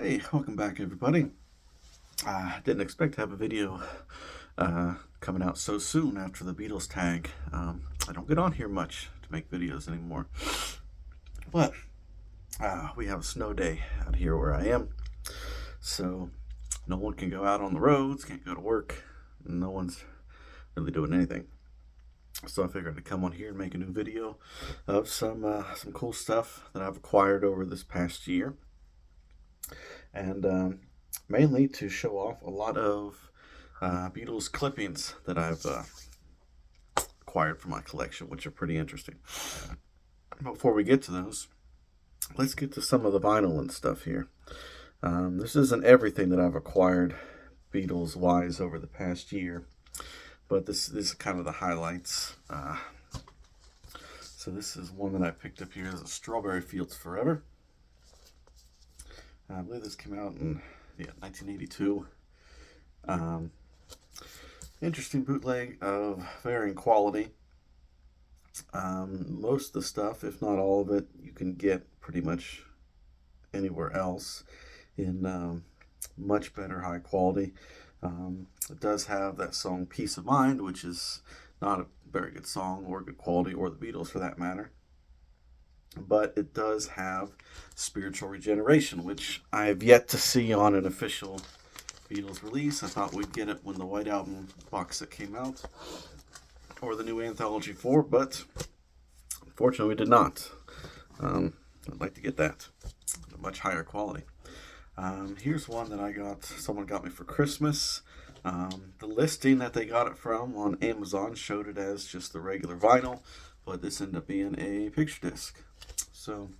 Hey, welcome back, everybody. I didn't expect to have a video coming out so soon after the Beatles tag. I don't get on here much to make videos anymore, but we have a snow day out here where I am, so no one can go out on the roads, can't go to work, no one's really doing anything. So I figured I'd come on here and make a new video of some cool stuff that I've acquired over this past year, and mainly to show off a lot of Beatles clippings that I've acquired for my collection, which are pretty interesting. Before we get to those, let's get to some of the vinyl and stuff here. This isn't everything that I've acquired Beatles wise over the past year, but this is kind of the highlights. So this is one that I picked up here. Is a Strawberry Fields Forever. I believe this came out in 1982. Interesting bootleg of varying quality. Most of the stuff, if not all of it, you can get pretty much anywhere else in much better high quality. It does have that song Peace of Mind, which is not a very good song or good quality, or the Beatles for that matter. But it does have Spiritual Regeneration, which I have yet to see on an official Beatles release. I thought we'd get it when the White Album box set came out, or the new Anthology 4, but unfortunately we did not. I'd like to get that at a much higher quality. Here's one that someone got me for Christmas. The listing that they got it from on Amazon showed it as just the regular vinyl, but this ended up being a picture disc. So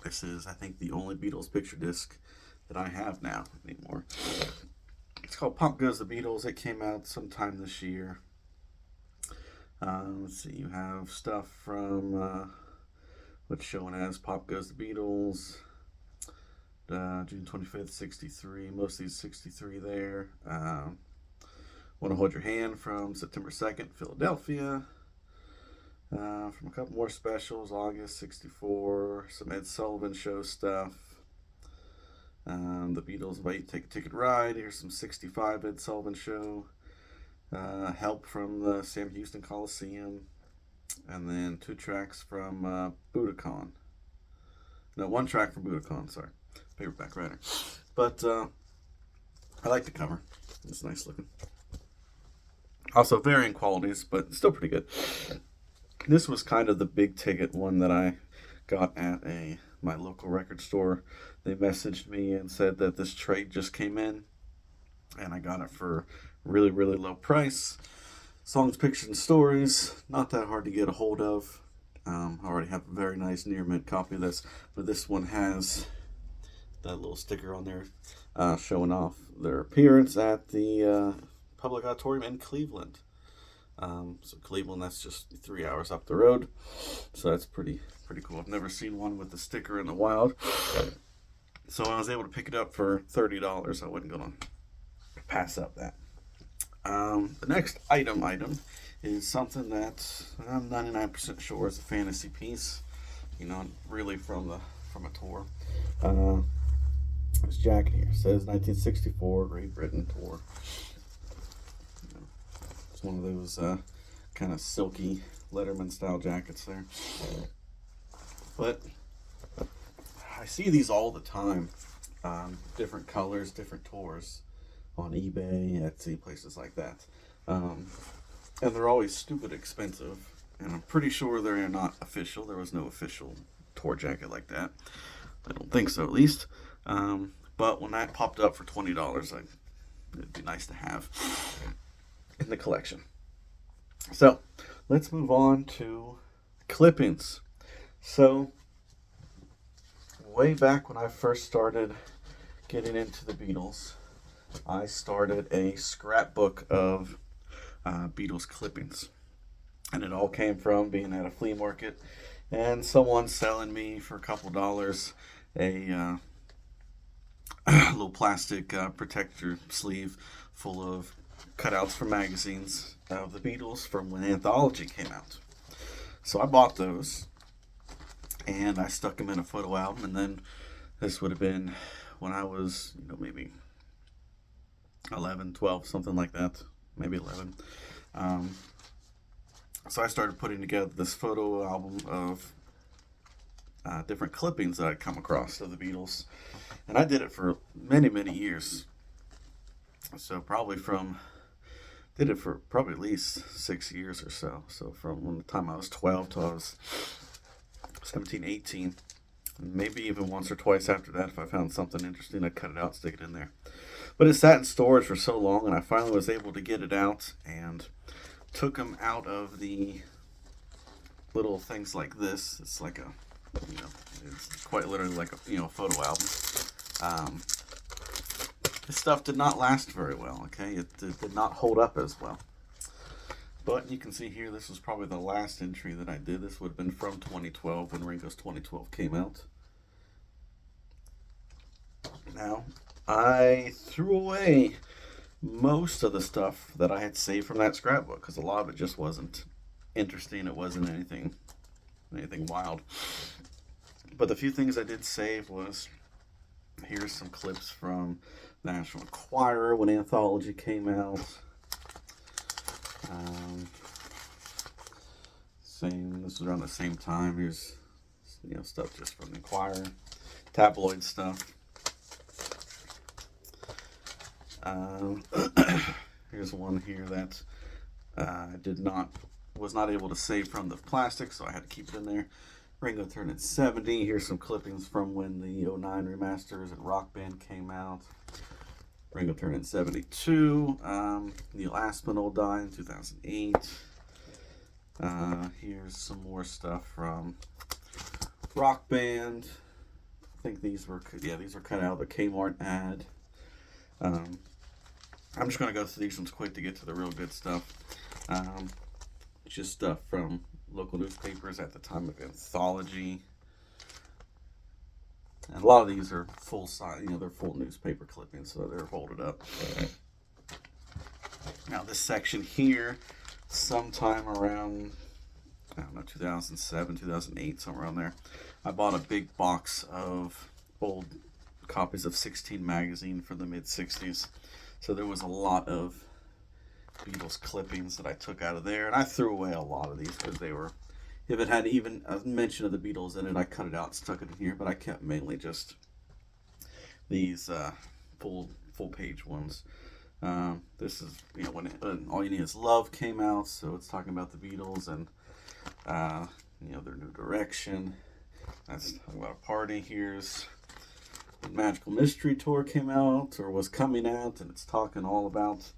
this is, I think, the only Beatles picture disc that I have now anymore. It's called Pop Goes the Beatles. It came out sometime this year. Let's see, you have stuff from what's shown as Pop Goes the Beatles, June 25th, 63. Most of these 63 there. Want to Hold Your Hand from September 2nd, Philadelphia. From a couple more specials, August 64, some Ed Sullivan Show stuff. The Beatles Invite You to Take a Ticket Ride. Here's some 65 Ed Sullivan Show. Help from the Sam Houston Coliseum. And then 2 tracks from Budokan. No, 1 track from Budokan, sorry. Paperback writer. But I like the cover. It's nice looking. Also varying qualities, but still pretty good. This was kind of the big ticket one that I got at my local record store. They messaged me and said that this trade just came in, and I got it for really, really low price. Songs, Pictures, and Stories, not that hard to get a hold of. I already have a very nice near mint copy of this, but this one has that little sticker on there showing off their appearance at the Public Auditorium in Cleveland. So Cleveland, that's just 3 hours up the road. So that's pretty cool. I've never seen one with the sticker in the wild. So I was able to pick it up for $30. I wasn't going to pass up that. The next item is something that I'm 99% sure is a fantasy piece. Really from a tour. This jacket here says 1964 Great Britain tour. One of those kind of silky Letterman style jackets there. But I see these all the time. Different colors, different tours on eBay, Etsy, places like that. And they're always stupid expensive. And I'm pretty sure they're not official. There was no official tour jacket like that. I don't think so, at least. But when that popped up for $20, it'd be nice to have in the collection. So let's move on to clippings. So way back when I first started getting into the Beatles, I started a scrapbook of Beatles clippings, and it all came from being at a flea market and someone selling me for a couple dollars a little plastic protector sleeve full of cutouts from magazines of the Beatles from when Anthology came out. So I bought those and I stuck them in a photo album, and then this would have been when I was, maybe 11, 12, something like that, maybe 11. Um, so I started putting together this photo album of different clippings that I'd come across of the Beatles. And I did it for many, many years. So did it for probably at least 6 years or so. So from the time I was 12 till I was 17, 18. Maybe even once or twice after that, if I found something interesting, I'd cut it out, stick it in there. But it sat in storage for so long, and I finally was able to get it out and took them out of the little things like this. It's like it's quite literally like a photo album. This stuff did not last very well. Okay, it did not hold up as well. But you can see here, this was probably the last entry that I did. This would have been from 2012 when Ringo's 2012 came out. Now, I threw away most of the stuff that I had saved from that scrapbook because a lot of it just wasn't interesting. It wasn't anything wild. But the few things I did save was, here's some clips from National Enquirer when Anthology came out. This was around the same time. Here's stuff just from the Enquirer, tabloid stuff. Here's one here that I was not able to save from the plastic, so I had to keep it in there. Ringo turning 70. Here's some clippings from when the '09 remasters and Rock Band came out. Ringo turning 72. Neil Aspinall died in 2008. Here's some more stuff from Rock Band. I think these were cut out of the Kmart ad. I'm just going to go through these ones quick to get to the real good stuff. Just stuff from local newspapers at the time of Anthology. And a lot of these are full size, they're full newspaper clippings, so they're folded up. Now this section here, sometime around, 2007, 2008, somewhere around there, I bought a big box of old copies of 16 magazine from the mid-60s. So there was a lot of Beatles clippings that I took out of there, and I threw away a lot of these because they were, if it had even a mention of the Beatles in it, I cut it out and stuck it in here, but I kept mainly just these full page ones. This is, when All You Need Is Love came out, so it's talking about the Beatles and, their new direction. That's talking about a party. Here's the Magical Mystery Tour came out, or was coming out, and it's talking all about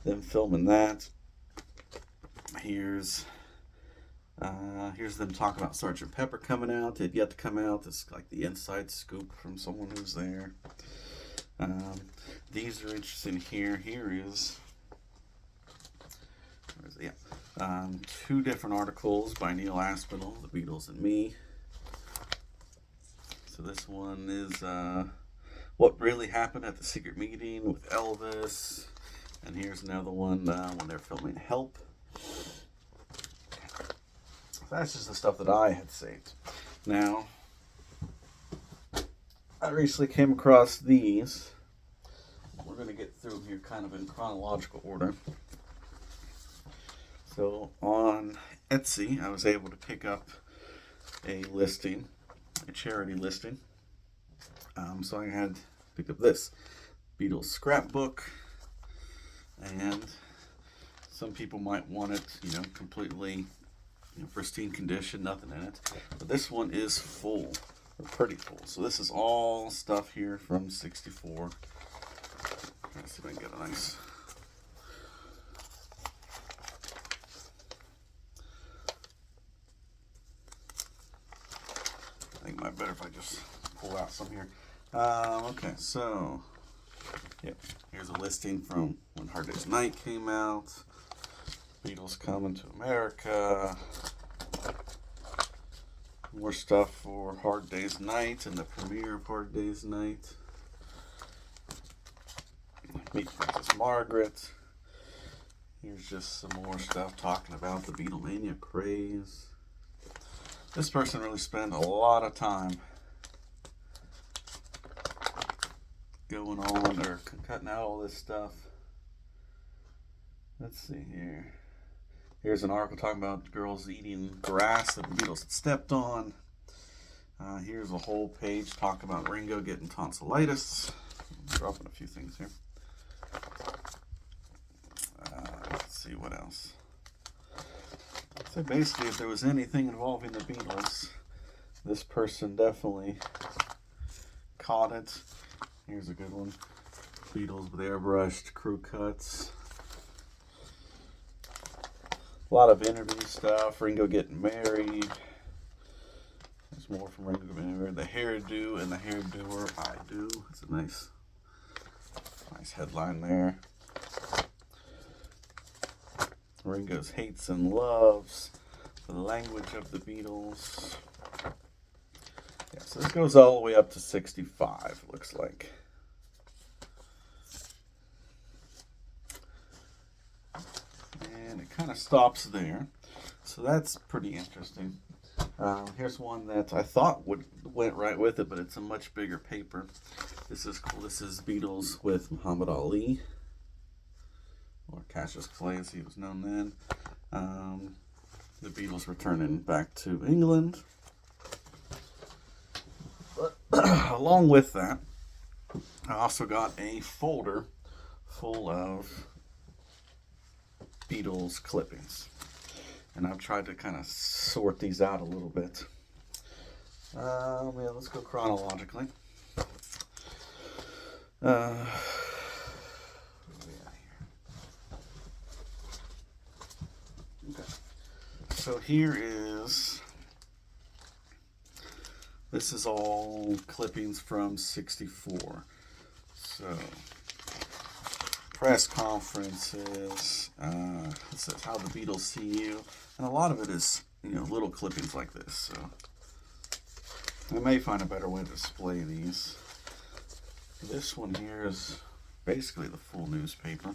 them filming that. Here's them talking about Sgt. Pepper coming out. It had yet to come out. It's like the inside scoop from someone who's there. These are interesting here. Here is, two different articles by Neil Aspinall, The Beatles and Me. So this one is what really happened at the secret meeting with Elvis. And here's another one when they're filming Help. That's just the stuff that I had saved. Now, I recently came across these. We're going to get through them here kind of in chronological order. So on Etsy, I was able to pick up a charity listing. So I had picked up this Beatles scrapbook, and some people might want it, completely pristine condition, nothing in it. But this one is full, or pretty full. So this is all stuff here from '64. Let's see if I can get a nice. I think it might be better if I just pull out some here. Okay, so here's a listing from when Hard Day's Night came out. Beatles Coming to America. More stuff for Hard Day's Night and the premiere of Hard Day's Night. Meet Princess Margaret. Here's just some more stuff talking about the Beatlemania craze. This person really spent a lot of time going on, or cutting out all this stuff. Let's see here. Here's an article talking about girls eating grass that the Beatles had stepped on. Here's a whole page talking about Ringo getting tonsillitis. I'm dropping a few things here. Let's see what else. So basically, if there was anything involving the Beatles, this person definitely caught it. Here's a good one. Beatles with airbrushed crew cuts. A lot of interview stuff. Ringo getting married. There's more from Ringo getting married. The hairdo and the hairdoer. I do. It's a nice headline there. Ringo's hates and loves. The language of the Beatles. Yeah, so this goes all the way up to 65, it looks like. And it kind of stops there. So that's pretty interesting. Here's one that I thought went right with it, but it's a much bigger paper. This is cool. This is Beatles with Muhammad Ali, or Cassius Clay as he was known then. The Beatles returning back to England. But along with that, I also got a folder full of Beatles clippings. And I've tried to kind of sort these out a little bit. Let's go chronologically. So here is, this is all clippings from 64. So, press conferences, this is how the Beatles see you, and a lot of it is, little clippings like this. So, I may find a better way to display these. This one here is basically the full newspaper.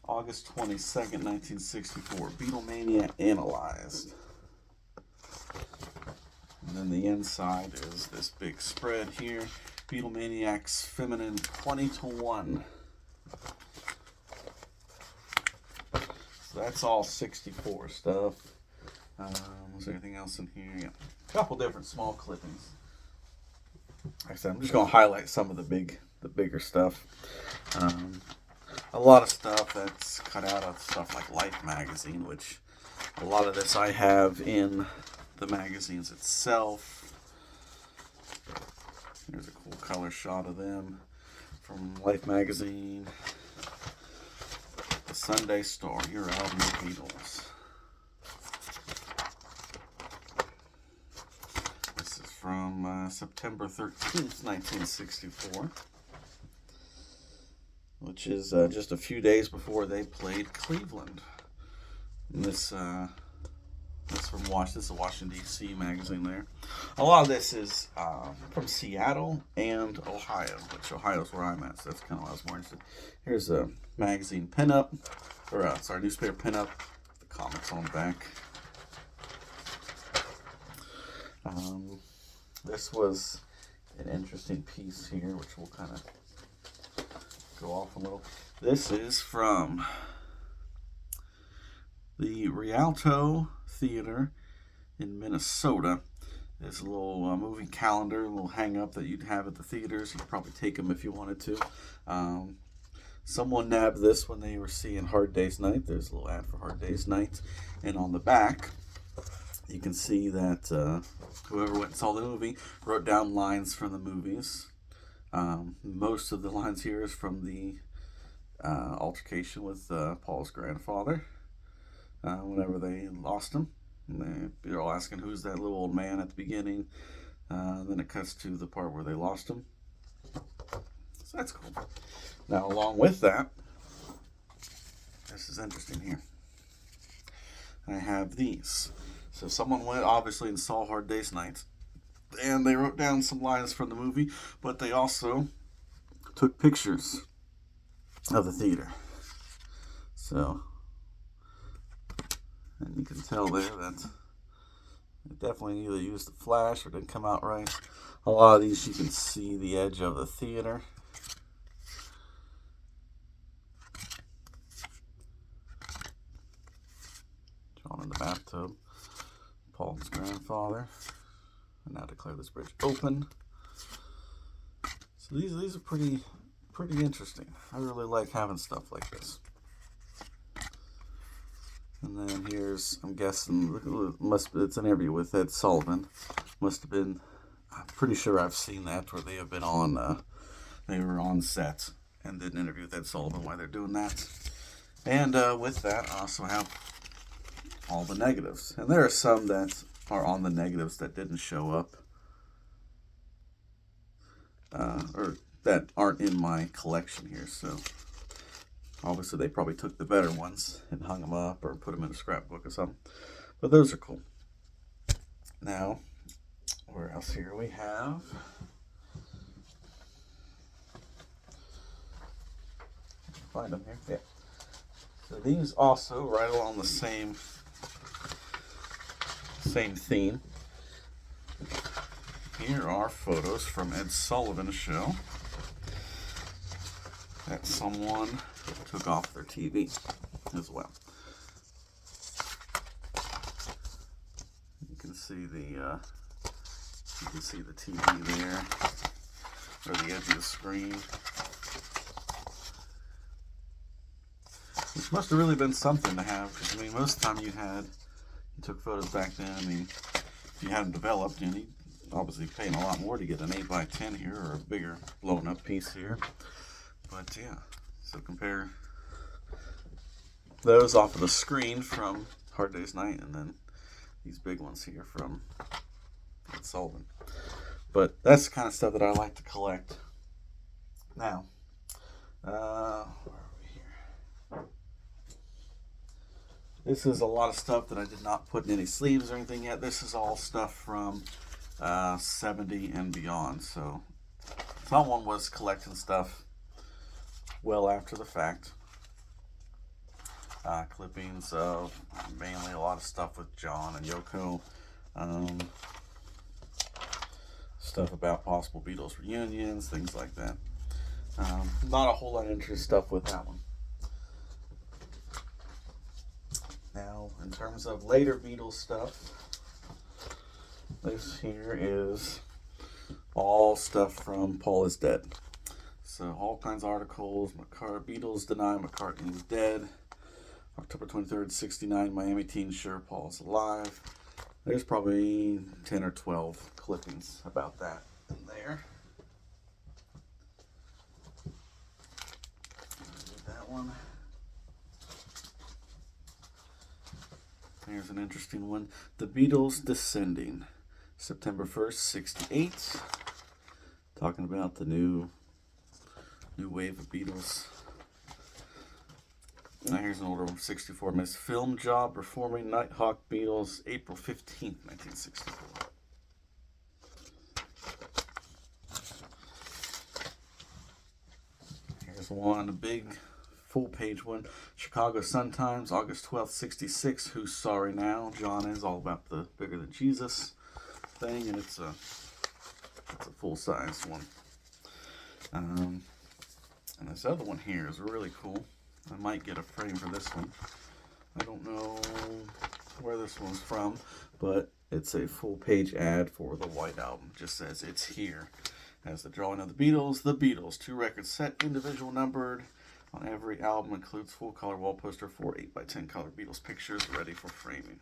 August 22nd, 1964, Beatlemania Analyzed. And then the inside is this big spread here. Beatlemaniacs Feminine 20-1. So that's all 64 stuff. Was there anything else in here? Yeah. A couple different small clippings. Like I said, I'm just going to highlight some of the bigger stuff. A lot of stuff that's cut out of stuff like Life magazine, which a lot of this I have in the magazines itself. Here's a cool color shot of them from Life magazine. The Sunday Star, your album, The Beatles. This is from September 13th, 1964. Which is just a few days before they played Cleveland. And this from this is a Washington D.C. magazine there. A lot of this is from Seattle and Ohio, which Ohio's where I'm at, so that's kind of why I was more interested. Here's a magazine pinup, or newspaper pinup. The comics on the back. This was an interesting piece here, which we'll kind of go off a little. This is from the Rialto Theater in Minnesota. It's a little movie calendar, a little hang-up that you'd have at the theaters. You could probably take them if you wanted to. Someone nabbed this when they were seeing Hard Day's Night. There's a little ad for Hard Day's Night. And on the back, you can see that whoever went and saw the movie wrote down lines from the movies. Most of the lines here is from the altercation with Paul's grandfather whenever they lost him. And they're all asking who's that little old man at the beginning. Then it cuts to the part where they lost him. So that's cool. Now, along with that, this is interesting here. I have these. So someone went obviously and saw Hard Day's Night. And they wrote down some lines from the movie, but they also took pictures of the theater. So, and you can tell there that It definitely either used the flash or didn't come out right. A lot of these you can see the edge of the theater. John in the bathtub. Paul's grandfather. And now declare this bridge open. So these are pretty interesting. I really like having stuff like this. And then here's, I'm guessing, it's an interview with Ed Sullivan. Must have been, I'm pretty sure I've seen that where they have been on, they were on set and did an interview with Ed Sullivan while they're doing that. And with that, I also have all the negatives. And there are some that are on the negatives that didn't show up. Or that aren't in my collection here, so obviously they probably took the better ones and hung them up or put them in a scrapbook or something. But those are cool. Now, where else here we have? Find them here. Yeah. So these also right along the same theme. Here are photos from Ed Sullivan's show that someone took off their TV as well. You can see the TV there, or the edge of the screen, which must have really been something to have. Because I mean, most of the time you took photos back then. I mean, if you hadn't developed, you obviously paying a lot more to get an 8x10 here or a bigger blown up piece here. But yeah, so compare those off of the screen from Hard Day's Night and then these big ones here from Ed Sullivan. But that's the kind of stuff that I like to collect. Now, where are we here? This is a lot of stuff that I did not put in any sleeves or anything yet. This is all stuff from 70 and beyond. So someone was collecting stuff well after the fact. Clippings of mainly a lot of stuff with John and Yoko. Stuff about possible Beatles reunions, things like that. Not a whole lot of interesting stuff with that one. Now, in terms of later Beatles stuff, this here is all stuff from Paul is Dead. So all kinds of articles. Beatles deny McCartney is dead. October 23rd, 69, Miami Teen sure Paul is alive. There's probably 10 or 12 clippings about that in there. That one. Here's an interesting one. The Beatles Descending. September 1st, 68. Talking about the new wave of Beatles. Now here's an older one, 64. Miss Film Job performing Nighthawk Beatles, April 15th, 1964. Here's one, a big full-page one. Chicago Sun-Times, August 12th, 66. Who's Sorry Now? John is all about the Bigger Than Jesus thing, and it's a full-size one. And this other one here is really cool. I might get a frame for this one. I don't know where this one's from, but it's a full-page ad for the White Album. It just says it's here. Has the drawing of the Beatles, 2 records set, individual numbered. On every album includes full-color wall poster for 8x10 color Beatles pictures ready for framing.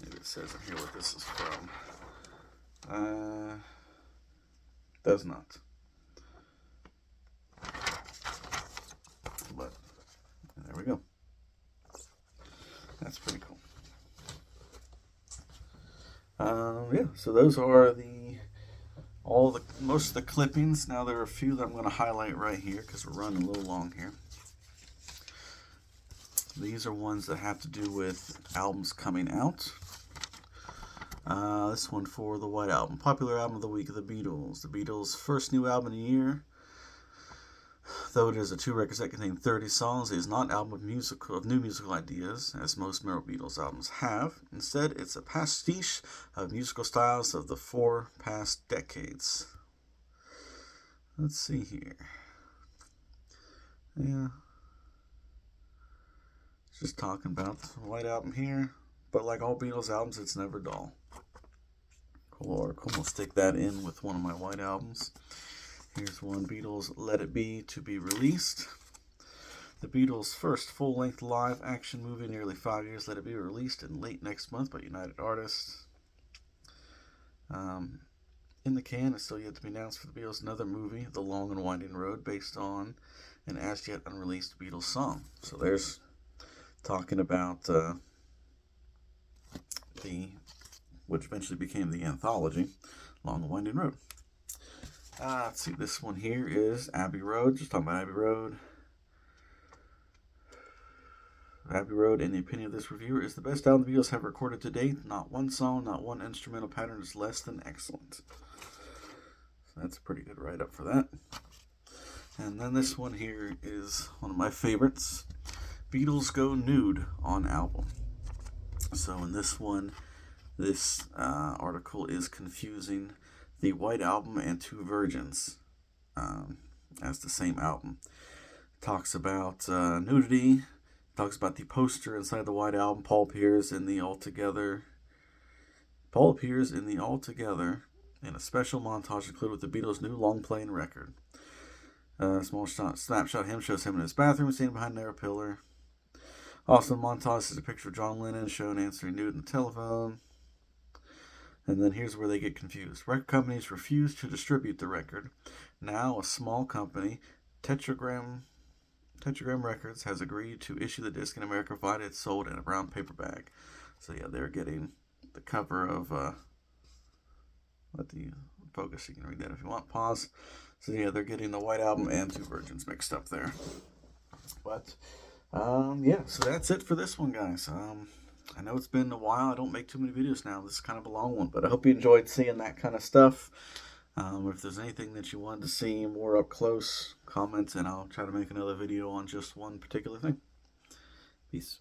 Maybe it says in here what this is from. Does not. But there we go. That's pretty cool. Yeah, so those are most of the clippings. Now there are a few that I'm going to highlight right here because we're running a little long here. These are ones that have to do with albums coming out. This one for the White Album. Popular album of the week of the Beatles. The Beatles' first new album in a year. though it is a 2 record set containing 30 songs, it is not an album of new musical ideas, as most memorable Beatles albums have. Instead, it's a pastiche of musical styles of the 4 past decades. Let's see here. Yeah. Just talking about the White Album here. But like all Beatles albums, it's never dull. Cool article. We'll stick that in with one of my White Albums. Here's one, Beatles Let It Be, to be released. The Beatles' first full-length live-action movie in nearly 5 years, Let It Be, released in late next month by United Artists. In the can, it's still yet to be announced for the Beatles another movie, The Long and Winding Road, based on an as-yet unreleased Beatles song. So there's talking about which eventually became the anthology, Long and Winding Road. Let's see, this one here is Abbey Road. Just talking about Abbey Road. Abbey Road, in the opinion of this reviewer, is the best album the Beatles have recorded to date. Not one song, not one instrumental pattern is less than excellent. So that's a pretty good write-up for that. And then this one here is one of my favorites. Beatles Go Nude on album. So in this one, this article is confusing the White Album and Two Virgins as the same album. Talks about nudity. Talks about the poster inside the White Album. Paul appears in the All Together in a special montage included with the Beatles' new long-playing record. Small snapshot of him shows him in his bathroom, standing behind an air pillar. Also, in the montage is a picture of John Lennon shown answering nude in the telephone. And then here's where they get confused. Record companies refuse to distribute the record. Now, a small company, Tetragram Records, has agreed to issue the disc in America, provided it's sold in a brown paper bag. So yeah, they're getting the cover of. Let the focus. You can read that if you want. Pause. So yeah, they're getting the White Album and Two Virgins mixed up there. But yeah, so that's it for this one, guys. I know it's been a while. I don't make too many videos now. This is kind of a long one, but I hope you enjoyed seeing that kind of stuff. If there's anything that you wanted to see more up close, comment, and I'll try to make another video on just one particular thing. Peace.